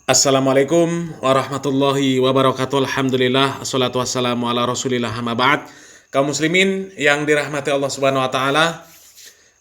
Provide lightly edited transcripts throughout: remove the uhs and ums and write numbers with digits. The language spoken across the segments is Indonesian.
Assalamualaikum warahmatullahi wabarakatuh. Alhamdulillah, assalatu wassalamu ala rasulillah, amma ba'd. Kaum muslimin yang dirahmati Allah subhanahu wa ta'ala,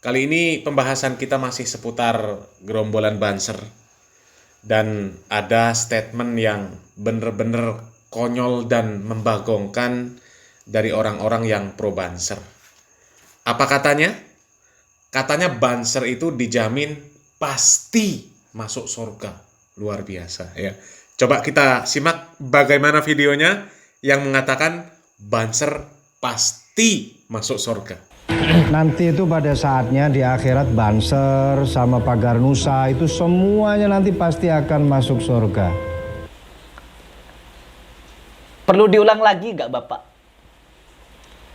kali ini pembahasan kita masih seputar gerombolan Banser. Dan ada statement yang bener-bener konyol dan membagongkan dari orang-orang yang pro Banser. Apa katanya? Katanya Banser itu dijamin pasti masuk surga. Luar biasa ya. Coba kita simak bagaimana videonya yang mengatakan Banser pasti masuk surga. Nanti itu pada saatnya di akhirat Banser sama Pagar Nusa itu semuanya nanti pasti akan masuk surga. Perlu diulang lagi nggak Bapak?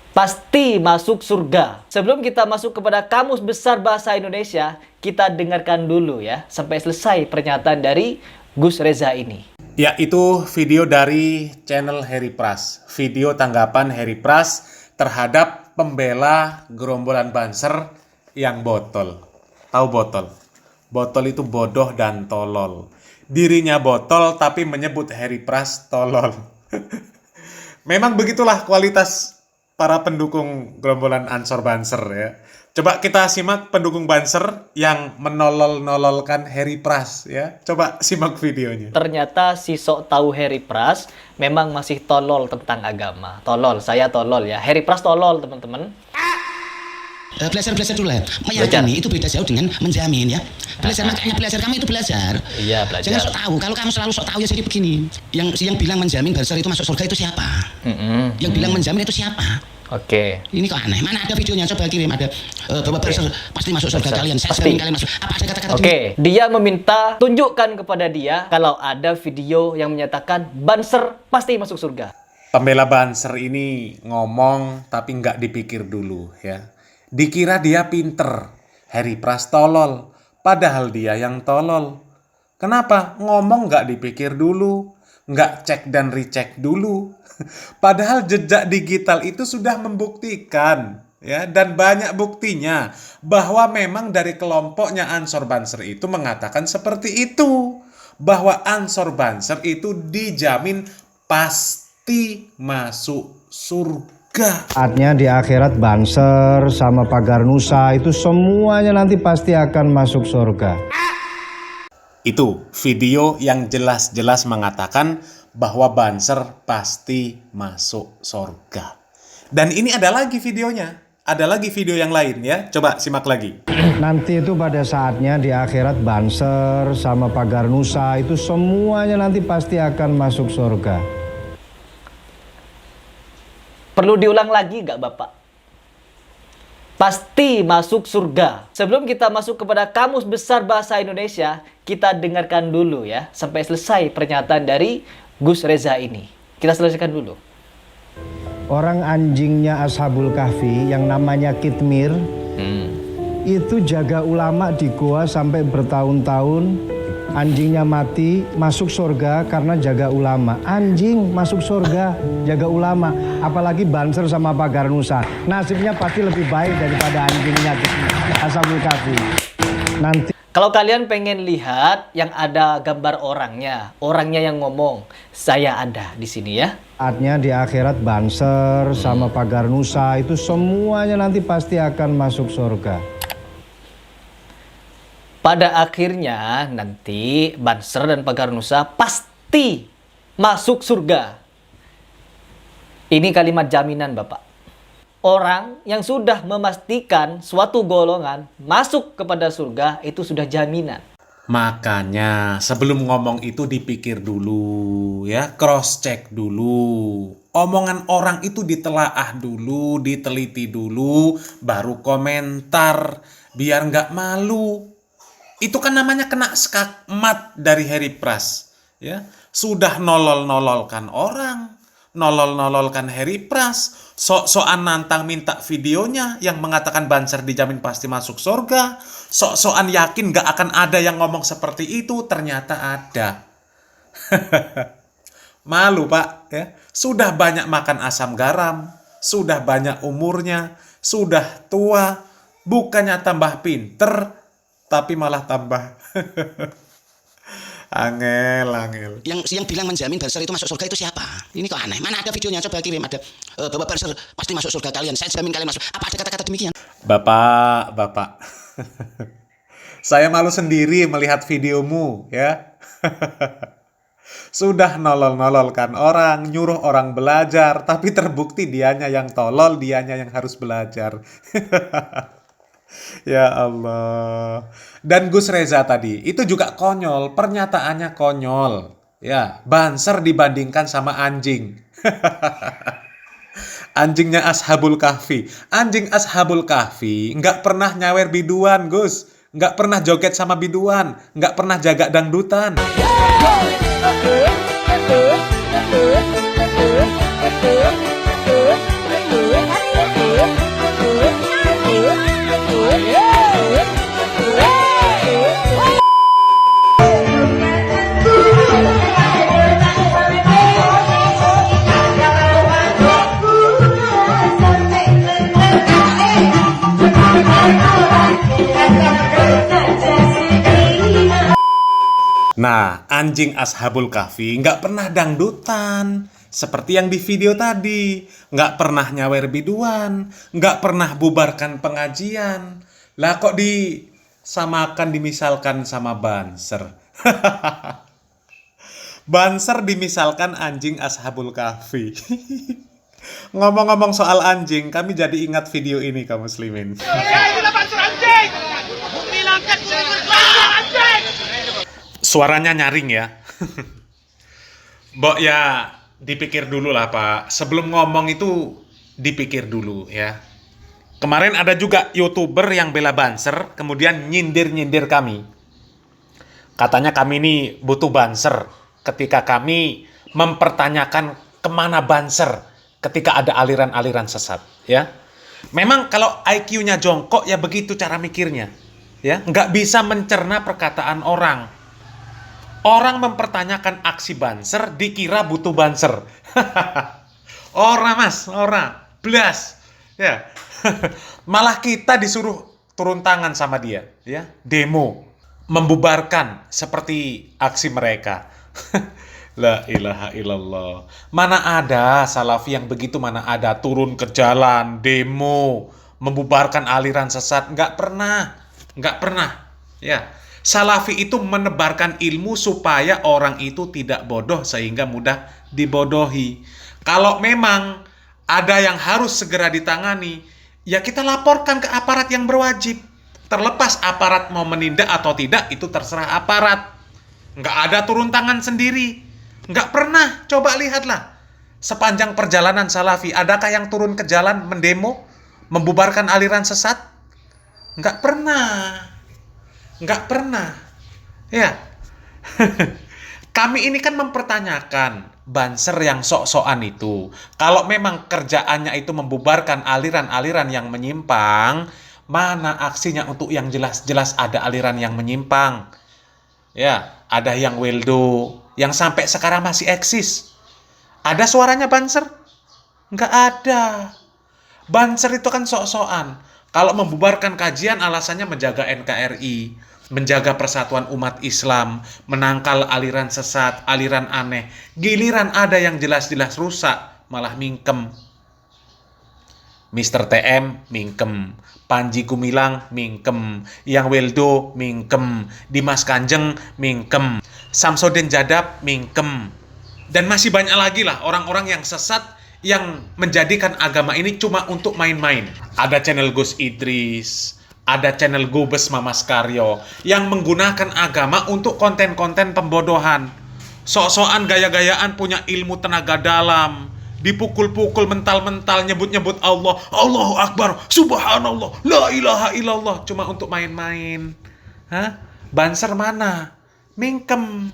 Pasti masuk surga. Sebelum kita masuk kepada Kamus Besar Bahasa Indonesia, kita dengarkan dulu ya, sampai selesai pernyataan dari Gus Reza ini. Ya, itu video dari channel Heri Pras. Video tanggapan Heri Pras terhadap pembela gerombolan Banser yang botol. Tahu botol? Botol itu bodoh dan tolol. Dirinya botol tapi menyebut Heri Pras tolol. Memang begitulah kualitas para pendukung gerombolan Ansor Banser ya. Coba kita simak pendukung Banser yang menolol-nololkan Heri Pras ya. Coba simak videonya. Ternyata si sok tahu Heri Pras memang masih tolol tentang agama. Tolol, saya tolol ya. Heri Pras tolol teman-teman. Belajar dulu lah. Meyakini itu beda jauh dengan menjamin ya. Belajar makanya belajar, kamu itu belajar. Iya, belajar. Jangan sok tahu. Kalau kamu selalu sok tahu ya jadi begini. Yang bilang menjamin Banser itu masuk surga itu siapa? Yang bilang menjamin itu siapa? Oke. Ini kok aneh. Mana ada videonya? Coba kirim, ada bahwa Banser pasti masuk surga kalian. Saya Pasti. kalian masuk. Apa ada kata-kata Oke, dia meminta tunjukkan kepada dia kalau ada video yang menyatakan Banser pasti masuk surga. Pembela Banser ini ngomong tapi nggak dipikir dulu ya. Dikira dia pinter, Heri Pras tolol, padahal dia yang tolol. Kenapa? Ngomong nggak dipikir dulu, nggak cek dan recheck dulu. Padahal jejak digital itu sudah membuktikan ya, dan banyak buktinya bahwa memang dari kelompoknya Ansor Banser itu mengatakan seperti itu, bahwa Ansor Banser itu dijamin pasti masuk surga. Saatnya di akhirat Banser sama Pagar Nusa itu semuanya nanti pasti akan masuk surga. Itu video yang jelas-jelas mengatakan bahwa Banser pasti masuk surga. Dan ini ada lagi videonya. Ada lagi video yang lain ya. Coba simak lagi. Nanti itu pada saatnya di akhirat Banser sama Pagar Nusa itu semuanya nanti pasti akan masuk surga. Perlu diulang lagi nggak Bapak? Pasti masuk surga. Sebelum kita masuk kepada Kamus Besar Bahasa Indonesia, kita dengarkan dulu ya, sampai selesai pernyataan dari Gus Reza ini. Kita selesaikan dulu. Orang anjingnya Ashabul Kahfi yang namanya Kitmir itu jaga ulama di goa sampai bertahun-tahun. Anjingnya mati, masuk surga karena jaga ulama. Anjing masuk surga, jaga ulama. Apalagi Banser sama Pagar Nusa. Nasibnya pasti lebih baik daripada anjingnya Ashabul Kahfi. Nanti Kalau kalian pengen lihat yang ada gambar orangnya yang ngomong, saya ada di sini ya. saatnya di akhirat Banser sama Pagar Nusa itu semuanya nanti pasti akan masuk surga. Pada akhirnya nanti Banser dan Pagar Nusa pasti masuk surga. Ini kalimat jaminan Bapak. Orang yang sudah memastikan suatu golongan masuk kepada surga itu sudah jaminan. Makanya sebelum ngomong itu dipikir dulu ya, cross check dulu. Omongan orang itu ditelaah dulu, diteliti dulu, baru komentar biar nggak malu. Itu kan namanya kena skakmat dari Heri Pras ya. Sudah nolol-nololkan orang, nolol-nololkan Heri Pras, sok-sokan nantang minta videonya yang mengatakan Banser dijamin pasti masuk surga, sok-sokan yakin gak akan ada yang ngomong seperti itu, ternyata ada. Malu Pak ya. Sudah banyak makan asam garam, sudah banyak umurnya, sudah tua, bukannya tambah pinter tapi malah tambah Angel. Yang bilang menjamin Banser itu masuk surga itu siapa? Ini kok aneh. Mana ada videonya? Coba kirim, ada bahwa Banser pasti masuk surga kalian. Saya jamin kalian masuk. Apa ada kata-kata demikian? Bapak. Saya malu sendiri melihat videomu, ya. Sudah nolol-nololkan orang, nyuruh orang belajar, tapi terbukti dianya yang tolol, dianya yang harus belajar. Ya Allah. Dan Gus Reza tadi, itu juga konyol, pernyataannya konyol. Ya, Banser dibandingkan sama anjing. Anjingnya Ashabul Kahfi. Anjing Ashabul Kahfi nggak pernah nyawer biduan, Gus. Nggak pernah joget sama biduan. Nggak pernah jaga dangdutan. Nah, anjing Ashabul Kahfi nggak pernah dangdutan. Seperti yang di video tadi. Nggak pernah nyawer biduan. Nggak pernah bubarkan pengajian. Lah kok disamakan, dimisalkan sama Banser. Banser dimisalkan anjing Ashabul Kahfi. Ngomong-ngomong soal anjing, kami jadi ingat video ini kaum muslimin. Suaranya nyaring ya. Mbok ya dipikir dulu lah Pak. Sebelum ngomong itu dipikir dulu ya. Kemarin ada juga YouTuber yang bela Banser, kemudian nyindir-nyindir kami. Katanya kami ini butuh Banser ketika kami mempertanyakan kemana Banser ketika ada aliran-aliran sesat ya. Memang kalau IQ-nya jongkok ya begitu cara mikirnya ya. Nggak bisa mencerna perkataan orang. Orang mempertanyakan aksi Banser dikira butuh Banser. Ora mas, ora. Blas. Ya. Malah kita disuruh turun tangan sama dia, ya. Demo, membubarkan seperti aksi mereka. La ilaha illallah. Mana ada salafi yang begitu, mana ada turun ke jalan, demo, membubarkan aliran sesat. Nggak pernah. Ya. Salafi itu menebarkan ilmu supaya orang itu tidak bodoh sehingga mudah dibodohi. Kalau memang ada yang harus segera ditangani, ya kita laporkan ke aparat yang berwajib. Terlepas aparat mau menindak atau tidak, itu terserah aparat. Nggak ada turun tangan sendiri. Nggak pernah. Coba lihatlah. Sepanjang perjalanan Salafi, adakah yang turun ke jalan mendemo, membubarkan aliran sesat? Nggak pernah. Ya. Kami ini kan mempertanyakan Banser yang sok-sokan itu. Kalau memang kerjaannya itu membubarkan aliran-aliran yang menyimpang, mana aksinya untuk yang jelas-jelas ada aliran yang menyimpang? Ya, ada yang weldo, yang sampai sekarang masih eksis. Ada suaranya Banser? Nggak ada. Banser itu kan sok-sokan. Kalau membubarkan kajian alasannya menjaga NKRI, menjaga persatuan umat Islam, menangkal aliran sesat, aliran aneh. Giliran ada yang jelas-jelas rusak, malah mingkem. Mr. TM mingkem, Panji Gumilang mingkem, Yang Weldo mingkem, Dimas Kanjeng mingkem, Samsudin Jadab mingkem. Dan masih banyak lagi lah orang-orang yang sesat yang menjadikan agama ini cuma untuk main-main. Ada channel Gus Idris, ada channel Gubes Mamas Karyo yang menggunakan agama untuk konten-konten pembodohan. Sok-sokan gaya-gayaan punya ilmu tenaga dalam, dipukul-pukul mental-mental, nyebut-nyebut Allah, Allahu Akbar, Subhanallah, La ilaha illallah, cuma untuk main-main. Hah? Banser mana? Mingkem.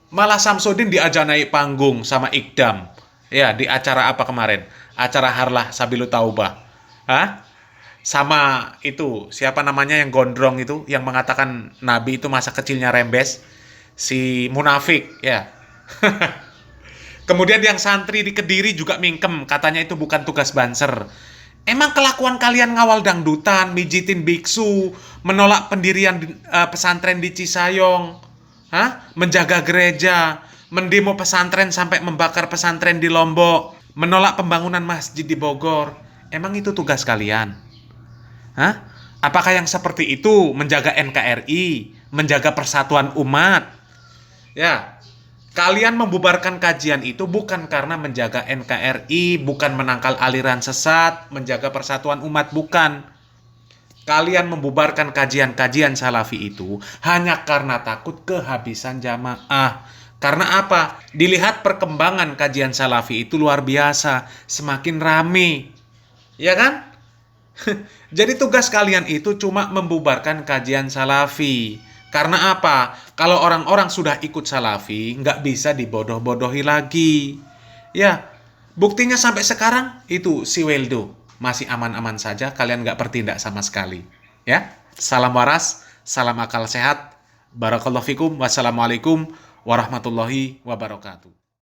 Malah Samsudin diajak naik panggung sama Ikdam. Ya, di acara apa kemarin? Acara Harlah Sabilu Taubah. Hah? Sama itu, siapa namanya yang gondrong itu, yang mengatakan Nabi itu masa kecilnya rembes? Si munafik, ya. Kemudian yang santri di Kediri juga mingkem, katanya itu bukan tugas Banser. Emang kelakuan kalian ngawal dangdutan, mijitin biksu, menolak pendirian pesantren di Cisayong, menjaga gereja, mendemo pesantren sampai membakar pesantren di Lombok, menolak pembangunan masjid di Bogor. Emang itu tugas kalian? Apakah yang seperti itu menjaga NKRI, menjaga persatuan umat? Ya, kalian membubarkan kajian itu bukan karena menjaga NKRI, bukan menangkal aliran sesat, menjaga persatuan umat, bukan. Kalian membubarkan kajian-kajian salafi itu hanya karena takut kehabisan jamaah. Karena apa? Dilihat perkembangan kajian salafi itu luar biasa, semakin rame. Ya kan? Jadi tugas kalian itu cuma membubarkan kajian salafi. Karena apa? Kalau orang-orang sudah ikut salafi, nggak bisa dibodoh-bodohi lagi. Ya, buktinya sampai sekarang itu si Weldo masih aman-aman saja, kalian nggak bertindak sama sekali. Ya, salam waras, salam akal sehat. Barakallahu fikum, wassalamualaikum warahmatullahi wabarakatuh.